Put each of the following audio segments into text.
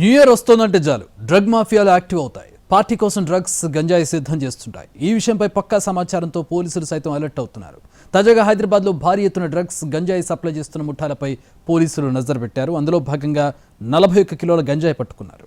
New year వస్తోందంటే చాలు drug మాఫియాలు active అవుతాయి. Party కోసం డ్రగ్స్ గంజాయి సిద్ధం చేస్తుంటాయి. ఈ విషయంపై పక్కా సమాచారంతో పోలీసులు సైతం అలర్ట్ అవుతున్నారు. తాజాగా హైదరాబాద్లో భారీ ఎత్తున డ్రగ్స్ గంజాయి సప్లై చేస్తున్న ముఠాలపై పోలీసులు నజర్ పెట్టారు. అందులో భాగంగా 41 కిలోల గంజాయి పట్టుకున్నారు.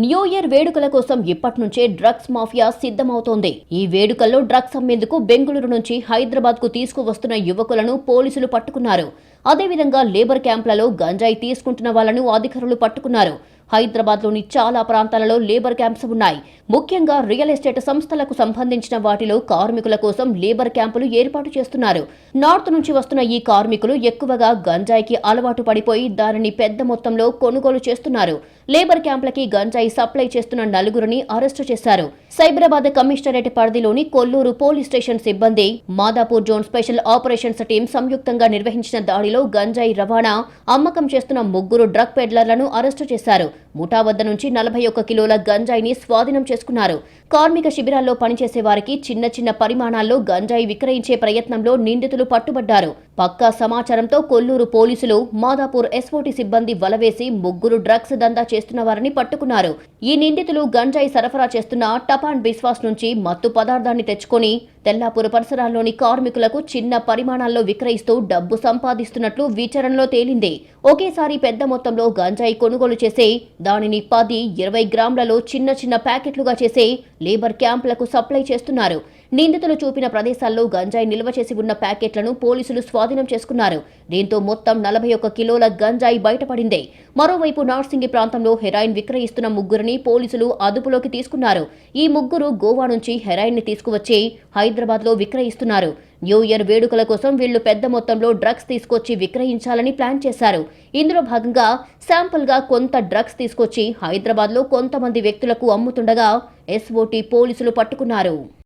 న్యూ ఇయర్ వేడుకల కోసం ఇప్పటి నుంచే డ్రగ్స్ మాఫియా సిద్ధమవుతోంది. ఈ వేడుకల్లో డ్రగ్స్ అమ్మేందుకు బెంగళూరు నుంచి హైదరాబాద్ కు తీసుకువస్తున్న యువకులను పోలీసులు పట్టుకున్నారు. అదేవిధంగా లేబర్ క్యాంపులలో గంజాయి తీసుకుంటున్న వాళ్లను అధికారులు పట్టుకున్నారు. హైదరాబాద్లోని చాలా ప్రాంతాలలో లేబర్ క్యాంప్స్ ఉన్నాయి. ముఖ్యంగా రియల్ ఎస్టేట్ సంస్థలకు సంబంధించిన వాటిలో కార్మికుల కోసం లేబర్ క్యాంపులు ఏర్పాటు చేస్తున్నారు. నార్త్ నుంచి వస్తున్న ఈ కార్మికులు ఎక్కువగా గంజాయికి అలవాటు పడిపోయి దానిని పెద్ద మొత్తంలో కొనుగోలు చేస్తున్నారు. లేబర్ క్యాంపులకి గంజాయి సప్లై చేస్తున్న నలుగురిని అరెస్టు చేశారు. సైబరాబాద్ కమిషనరేట్ పరిధిలోని కొల్లూరు పోలీస్ స్టేషన్ సిబ్బంది, Madhapur zone special operations team సంయుక్తంగా నిర్వహించిన దాడిలో గంజాయి రవాణా, అమ్మకం చేస్తున్న 3 డ్రగ్ పెడ్లర్లను అరెస్టు చేశారు. ముఠా వద్ద నుంచి 41 కిలోల గంజాయిని స్వాధీనం చేసుకున్నారు. కార్మిక శిబిరాల్లో పనిచేసే వారికి చిన్న చిన్న పరిమాణాల్లో గంజాయి విక్రయించే ప్రయత్నంలో నిందితులు పట్టుబడ్డారు. పక్కా సమాచారంతో కొల్లూరు పోలీసులు, మాదాపూర్ ఎస్ఓటీ సిబ్బంది వలవేసి 3 డ్రగ్స్ దందా చేస్తున్న వారిని పట్టుకున్నారు. ఈ నిందితులు గంజాయి సరఫరా చేస్తున్న టపాన్ బిస్వాస్ నుంచి మత్తు పదార్థాన్ని తెచ్చుకొని తెల్లాపూర్ పరిసరాల్లోని కార్మికులకు చిన్న పరిమాణాల్లో విక్రయిస్తూ డబ్బు సంపాదిస్తున్నట్లు విచారణలో తేలింది. ఒకేసారి పెద్ద మొత్తంలో గంజాయి కొనుగోలు చేసి దానిని 10-20 గ్రాములలో చిన్న చిన్న ప్యాకెట్లుగా చేసి లేబర్ క్యాంపులకు సప్లై చేస్తున్నారు. నిందితులు చూపిన ప్రదేశాల్లో గంజాయి నిల్వ చేసి ఉన్న ప్యాకెట్లను పోలీసులు స్వాధీనం చేసుకున్నారు. దీంతో మొత్తం 41 కిలోల గంజాయి బయటపడింది. మరోవైపు నార్సింగి ప్రాంతంలో హెరాయిన్ విక్రయిస్తున్న 3 పోలీసులు అదుపులోకి తీసుకున్నారు. ఈ 3 గోవా నుంచి హెరాయిన్ ని తీసుకువచ్చి హైదరాబాద్ లో విక్రయిస్తున్నారు. న్యూ ఇయర్ వేడుకల కోసం వీళ్లు పెద్ద మొత్తంలో డ్రగ్స్ తీసుకొచ్చి విక్రయించాలని ప్లాన్ చేశారు. ఇందులో భాగంగా శాంపుల్ గా కొంత డ్రగ్స్ తీసుకొచ్చి హైదరాబాద్ లో కొంతమంది వ్యక్తులకు అమ్ముతుండగా ఎస్ఓటీ పోలీసులు పట్టుకున్నారు.